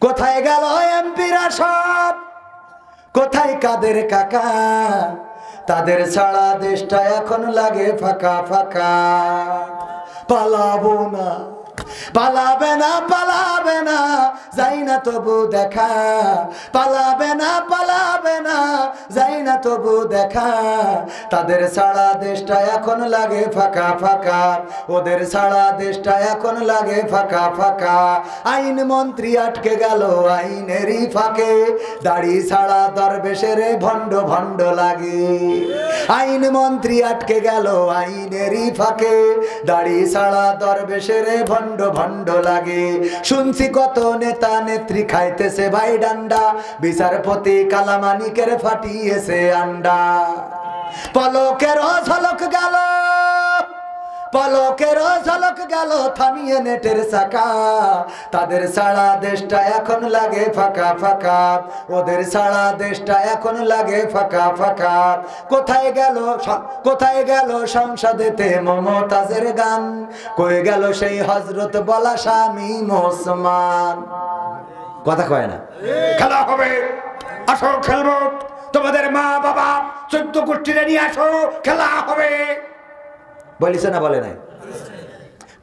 কোথায় গেল এমপিরা সব, কোথায় কাদের কাকা, তাদের ছাড়া দেশটা এখন লাগে ফাঁকা ফাঁকা। পালাবো না, পালাবে না, পালাবে না, যাই না তবু দেখা, পালাবে না, পালাবে না, যাই না তবু দেখা। তাদের ছাড়া দেশটা এখন লাগে ফাঁকা ফাঁকা, ওদের ছাড়া দেশটা এখন লাগে ফাঁকা ফাঁকা। আইন মন্ত্রী আটকে গেল আইনেরই ফাঁকে, দাড়ি ছাড়া দরবেশের ভণ্ড ভণ্ড লাগে। আইন মন্ত্রী আটকে গেল আইনেরই ফাঁকে, দাড়ি ছাড়া দরবেশের ভণ্ড ভণ্ড লাগে। শুনছি কত নেতা নেত্রী খাইতেছে ভাই ডান্ডা, বিচারপতি কালামানিকের ফাটিয়েছে আন্ডা। পলকের ঝলক গেল, পলকের ঝলক গেল থামিয়ে নেটের চাকা। তাদের ছাড়া দেশটা এখন লাগে ফাঁকা ফাঁকা, ওদের ছাড়া দেশটা এখন লাগে ফাঁকা ফাঁকা। কোথায় গেল, কোথায় গেল সংসদেতে মমতাজের গান, কই গেল সেই হযরত বলা স্বামী ওসমান। কথা কয় না, খেলা হবে, আসো খেলবো, তোমাদের মা বাবা 14 গোষ্ঠীরে নিয়ে আসো, খেলা হবে। বলিছে না বলে নাই?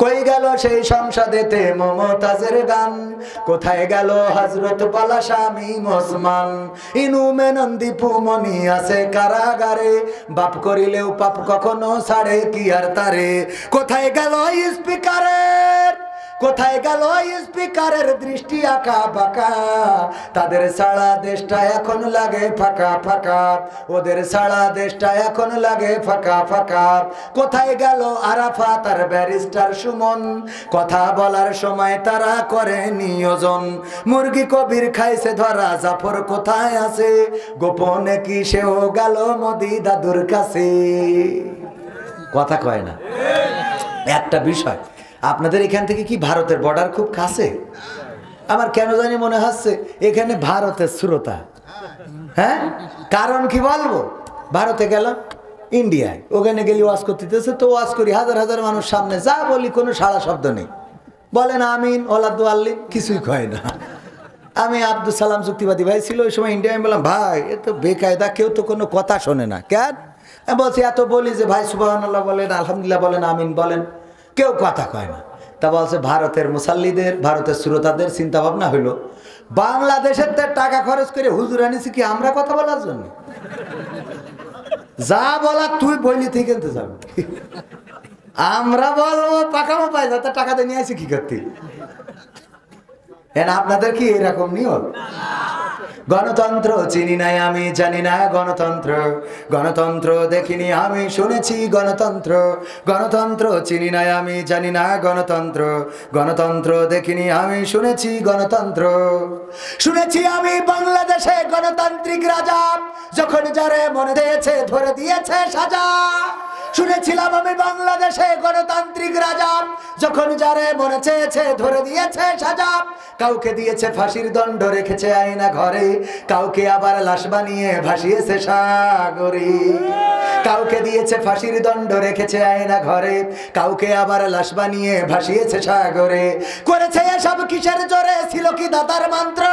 কই গেল সেই সংসদেতে মমতাজের গান, কোথায় গেল হযরত পালা স্বামী ওসমান। ইনু মেনন্দি ফুমনি আছে কারাগারে, বাপ করিলেও পাপ কখনো ছাড়ে কি আর তারে। কোথায় গেল স্পিকারের, কোথায় গেল স্পিকারের দৃষ্টি আঁকা বাঁকা, তাদের ছাড়া দেশটা এখন লাগে ফাঁকা ফাঁকা, ওদের ছাড়া দেশটা এখন লাগে ফাঁকা ফাঁকা। কোথায় গেল আরাফাত আর ব্যারিস্টার সুমন, কথা বলার সময় তারা করে নিয়োজন। মুরগি কবির খাইছে ধরা, জাফর কোথায় আছে, গোপনে কি সেও গেল মোদি দাদুর কাছে। কথা কয় না? একটা বিষয়, আপনাদের এখান থেকে কি ভারতের বর্ডার খুব কাছে? আমার কেন জানি মনে হচ্ছে এখানে ভারতের শ্রোতা। হ্যাঁ, কারণ কি বলবো, ভারতে গেলাম, ইন্ডিয়ায়, ওখানে গেলে ওয়াজ করতেছে, তো ওয়াজ করি হাজার হাজার মানুষ সামনে, যা বলি কোনো সাড়া শব্দ নেই। বলেন আমিন ওলাদু আল্লিন, কিছুই কয় না। আমি আব্দুল সালাম যুক্তিবাদী ভাই ছিল ওই সময় ইন্ডিয়ায়, বললাম ভাই এ তো বেকায়দা, কেউ তো কোনো কথা শোনে না। কেন বলছি, এত বলি যে ভাই সুবহানাল্লাহ বলেন, আলহামদুলিল্লাহ বলেন, আমিন বলেন, কেউ কথা কয় না। তা বলছে ভারতের মুসাল্লিদের, ভারতের শ্রোতাদের চিন্তা ভাবনা হইলো বাংলাদেশের টাকা খরচ করে হুজুর আনিছি কি আমরা কথা বলার জন্য? যা বলা তুই বললি ঠিক কিনতে যাবি, আমরা বলবো পাকামো পাই যা, টাকা দিয়ে নিয়ে আসি কি করতে? আপনাদের কি এরকম নিয়ম? গণতন্ত্র চিনি নাই আমি, জানি না গণতন্ত্র, গণতন্ত্র দেখিনি আমি, শুনেছি গণতন্ত্র। গণতন্ত্র চিনি নাই আমি, জানি না গণতন্ত্র, গণতন্ত্র দেখিনি আমি, শুনেছি গণতন্ত্র। শুনেছি আমি বাংলাদেশে গণতান্ত্রিক রাজা, যখন যারে মনে দিয়েছে ধরে দিয়েছে সাজা। শুনেছিলাম আমি বাংলাদেশে গণতান্ত্রিক রাজা, যখন যারে মনে চেয়েছে ধরে দিয়েছে সাজা। কাউকে দিয়েছে ফাঁসির দণ্ড, রেখেছে আয়না ঘরে, কাউকে আবার লাশ বানিয়ে ভাসিয়েছে সাগরে। কাউকে দিয়েছে ফাঁসির দণ্ড, রেখেছে আয়না ঘরে, কাউকে আবার লাশ বানিয়ে ভাসিয়েছে সাগরে। করেছে এসব কিসের জোরে, ছিল কি দাদার মন্ত্র?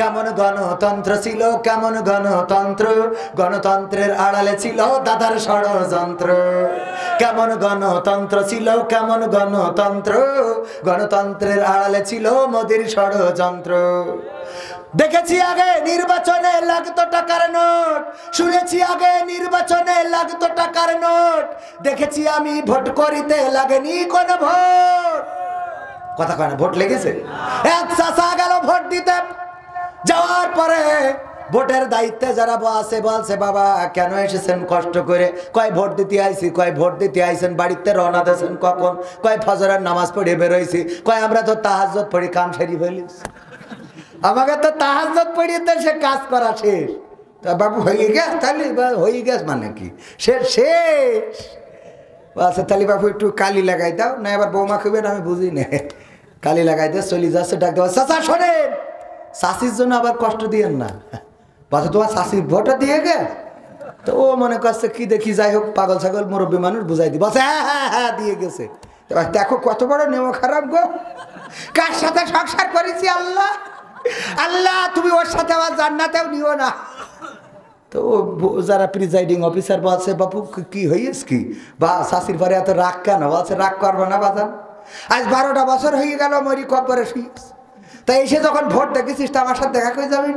কেমন গণতন্ত্র ছিল, কেমন গণতন্ত্র, গণতন্ত্রের আড়ালে ছিল দাদার ষড়যন্ত্র। কেমন গণতন্ত্র ছিল, কেমন গণতন্ত্র, গণতন্ত্রের আড়ালে ছিল মোদির ষড়যন্ত্র। দেখেছি আগে নির্বাচনে লাগতো টাকার নোট, শুনেছি আগে নির্বাচনে লাগতো টাকার নোট, দেখেছি আমি ভোট করিতে লাগেনি কোনো ভোট। কথা কয় না, ভোট লেগেছে? এক চাচা গেল ভোট দিতে, যাওয়ার পরে ভোটের দায়িত্বে যারা আছে বলছে বাবা কেন এসেছেন কষ্ট করে? কয় ভোট দিতে আইছি। কয় ভোট দিতে আইছেন, বাড়িতে রওনা দিয়েছেন কখন? কয় ফজরের নামাজ পড়ে বেরোইছি। কয় আমরা তো তাহাজ্জুদ পড়ি, কাম সেরি ফেলিস। আমাকে তো তাহাজ্জুদ পড়িয়ে তো সে কাজ করা শেষ। তা বাবু হয়ে গেছ, তাহলে হয়ে গেছ মানে কি শেষ? শেষ আচ্ছা তাহলে বাবু একটু কালি লাগাই দাও না, এবার বৌমা খুবেন আমি বুঝি না, কালি লাগাই দিয়ে চলে যাচ্ছে। ডাক দেওয়া চাচা শোনেন, শাশির জন্য আবার কষ্ট দিয়েন না, বলছে তোমার শাশির ভোটটা দিয়ে গে। তো ও মনে করছে কি দেখি, যাই হোক পাগল ছাগল মুরব্বী মানুষ বুঝাই দি, বলছে হ্যাঁ হ্যাঁ হ্যাঁ দিয়ে গেছে। দেখো কত বড় নেমো খারাপ গো, কার সাথে সংসার করেছি আল্লাহ, আল্লাহ তুমি ওর সাথে আমার জান্নাতেও নিও না। তো যারা প্রিজাইডিং অফিসার বলছে বাপু কি হইস কি বা শাশির পরে এত রাগ কেন? বলছে রাগ করবো না বাজান, আজ 12টা বছর হয়ে গেল মরি কবরে শুয়েছি, তাই এসে যখন ভোট দেখেছিস তো আমার সাথে দেখা করে যাবি?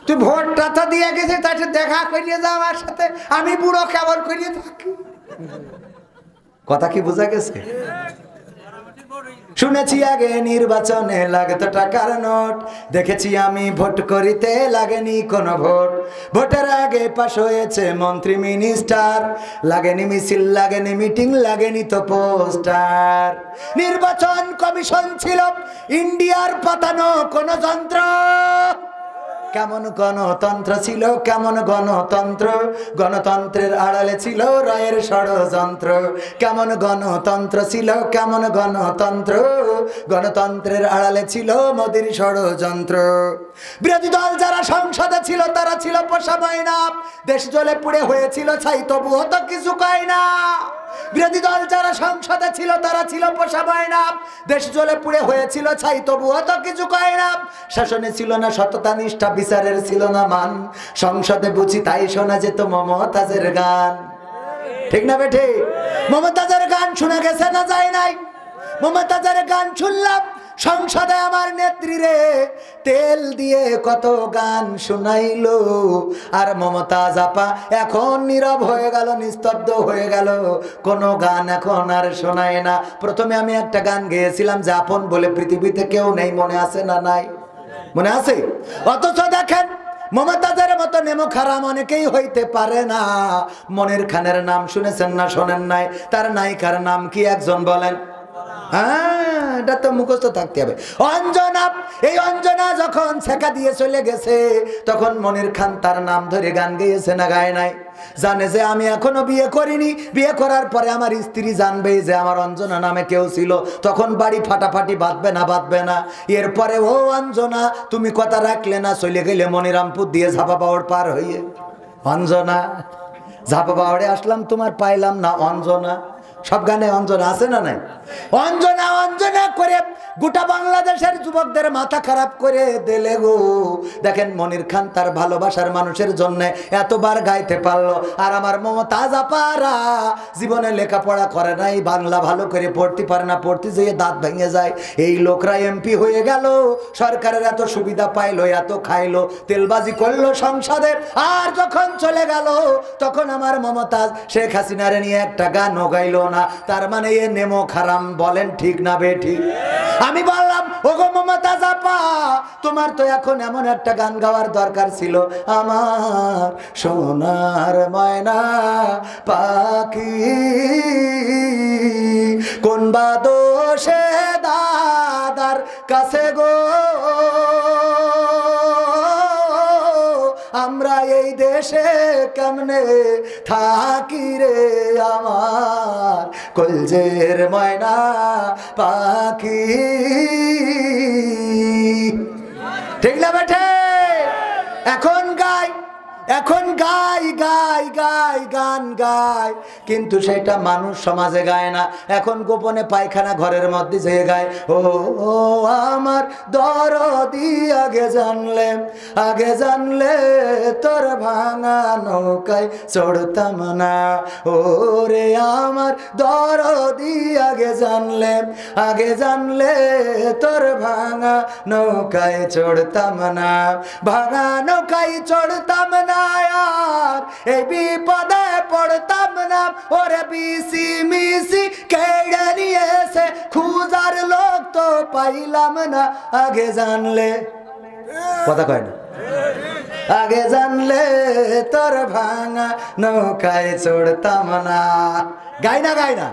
তুই ভোটটা তো দিয়ে গেছিস, তাই দেখা করিয়ে যা আমার সাথে, আমি বুড়ো কেমন করিয়ে থাকি। কথা কি বোঝা গেছে? শুনেছি আগে নির্বাচনে লাগতো টাকার নোট, দেখেছি আমি ভোট করিতে লাগেনি কোনো ভোট। ভোটের আগে পাশ হয়েছে মন্ত্রী মিনিস্টার, লাগেনি মিছিল, লাগেনি মিটিং, লাগেনি তো পোস্টার। নির্বাচন কমিশন ছিল ইন্ডিয়ার পাতানো কোন যন্ত্র। কেমন গণতন্ত্র ছিল, কেমন গণতন্ত্র, গণতন্ত্রের আড়ালে ছিল রায়ের ষড়যন্ত্র। কেমন গণতন্ত্র ছিল, কেমন গণতন্ত্র, গণতন্ত্রের আড়ালে ছিল মোদির ষড়যন্ত্র। বিরোধী দল যারা সংসদে ছিল তারা ছিল পোষা ময়না, দেশ জ্বলে পুড়ে হয়েছিল ছাই তবুও তো কিছু কয় না। বিরোধী দল যারা সংসদে ছিল তারা ছিল পোষা ময়না, দেশ জ্বলে পুড়ে হয়েছিল ছাই তবুও তো কিছু কয় না। শাসনে ছিল না সততা নিষ্ঠা, বিচারের ছিল না মান, সংসদে বুঝি তাই শোনা যেত মমতাজের গান। ঠিক না বেঠে? মমতাজের গান শোনা গেছে না যায় নাই? মমতাজের গান শুনলাম সংসদে আমার নেত্রী রে, তেল দিয়ে কত গান শুনাইলো। আর মমতাজ আপা এখন নীরব হয়ে গেল, নিস্তব্ধ হয়ে গেল, কোনো গান এখন আর শোনায় না। প্রথমে আমি একটা গান গেয়েছিলাম যে আপন বলে পৃথিবীতে কেউ নেই, মনে আছে না নাই? মনে আছে? অথচ দেখেন মমতাজের মতো নেমো খারাম অনেকেই হইতে পারে না। মনির খানের নাম শুনেছেন না শোনেন নাই? তার নায়িকার নাম কি একজন বলেন? হ্যাঁ, এটা তো মুখস্থ থাকতে হবে। অঞ্জনা, এই অঞ্জনা যখন ছেকা দিয়ে চলে গেছে তখন মনির খান তার নাম ধরে গান গেয়েছে না গায় নাই? জানে যে আমি এখনো বিয়ে করিনি, বিয়ে করার পরে আমার স্ত্রী জানবে যে আমার অঞ্জনা নামে কেউ ছিল, তখন বাড়ি ফাটাফাটি বাঁধবে না বাঁধবে না? এরপরে ও অঞ্জনা তুমি কথা রাখলে না, চলে গেলে মনিরামপুর দিয়ে ঝাপা পাওয়ার পার হইয়ে। অঞ্জনা, ঝাপা পাওয়ারে আসলাম তোমার পাইলাম না অঞ্জনা। সব গানে অঞ্জনা আছে না নাই? অঞ্জনা অঞ্জনা করে গোটা বাংলাদেশের যুবকদের মাথা খারাপ করে দিলে গো। দেখেন মনির খান তার ভালোবাসার মানুষের জন্য এতবার গাইতে পারলো, আর আমার মমতাজ আপারা জীবনে লেখাপড়া করে নাই, বাংলা ভালো করে পড়তে পারে না, পড়তে যেয়ে দাঁত ভেঙে যায়। এই লোকরা এমপি হয়ে গেল, সরকারের এত সুবিধা পাইলো, এত খাইলো, তেলবাজি করলো সংসদে, আর যখন চলে গেল তখন আমার মমতাজ শেখ হাসিনারে নিয়ে একটা গানও গাইলো না। তার মানে এ নেমো খারাম। বলেন ঠিক না বেঠিক? আমি বললাম ওগো মমতাজ আপা, তোমার তো এখন এমন একটা গান গাওয়ার দরকার ছিল, আমার সোনার ময়না পাখি কোন বা দোষে দাদার কাছে গো, আমরা এই দেশে কেমনে থাকি রে আমার কলজের ময়না পাখি। ঠিক না বেঠে? এখন গাই, এখন গাই গাই গাই গান গাই, কিন্তু সেটা মানুষ সমাজে গায় না। এখন গোপনে পায়খানা ঘরের মধ্যে যেয়ে গায়, ও আমার দরদি আগে জানলে, আগে জানলে তোর ভাঙা নৌকায় চড়তাম না। ও রে আমার দরদি আগে জানলে, আগে জানলে তোর ভাঙা নৌকায় চড়তাম না, ভাঙা নৌকায় চড়তাম না, আর এই বিপদে পড়তাম না। ওরে বিসি মিসি কেড়ে নিয়েছে, খুঁজার লোক তো পাইলাম না, আগে জানলে। কথা কয় না? আগে জানলে তোর ভাঙা নৌকায় চড়তাম না। গাই না গাই না?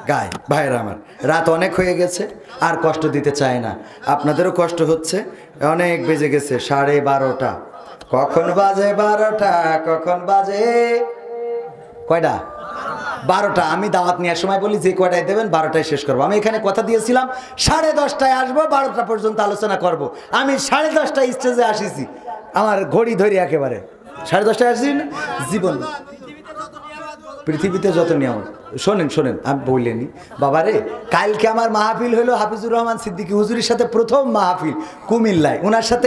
গাই। ভাইরা আমার, রাত অনেক হয়ে গেছে, আর কষ্ট দিতে চাই না। আপনাদেরও কষ্ট হচ্ছে, অনেক বেজে গেছে 12:30। কখন বাজে 12টা, কখন বাজে কয়টা? 12টা। আমি দাওয়াত নেওয়ার সময় বলি যে কয়টায় দেবেন 12টায় শেষ করবো। আমি এখানে কথা দিয়েছিলাম 10:30টায় আসবো, 12টা পর্যন্ত আলোচনা করব। আমি 10:30টায় স্টেজে আসিছি, আমার ঘড়ি ধরি একেবারে 10:30টায় আসছি। জীবন পৃথিবীতে যত নিয়ামত শোনেন শোনেন, আমি বললেনি বাবারে, কালকে আমার মাহফিল হলো হাফিজুর রহমান সিদ্দিকী হুজুরের সাথে, প্রথম মাহফিল কুমিল্লায়, ওনার সাথে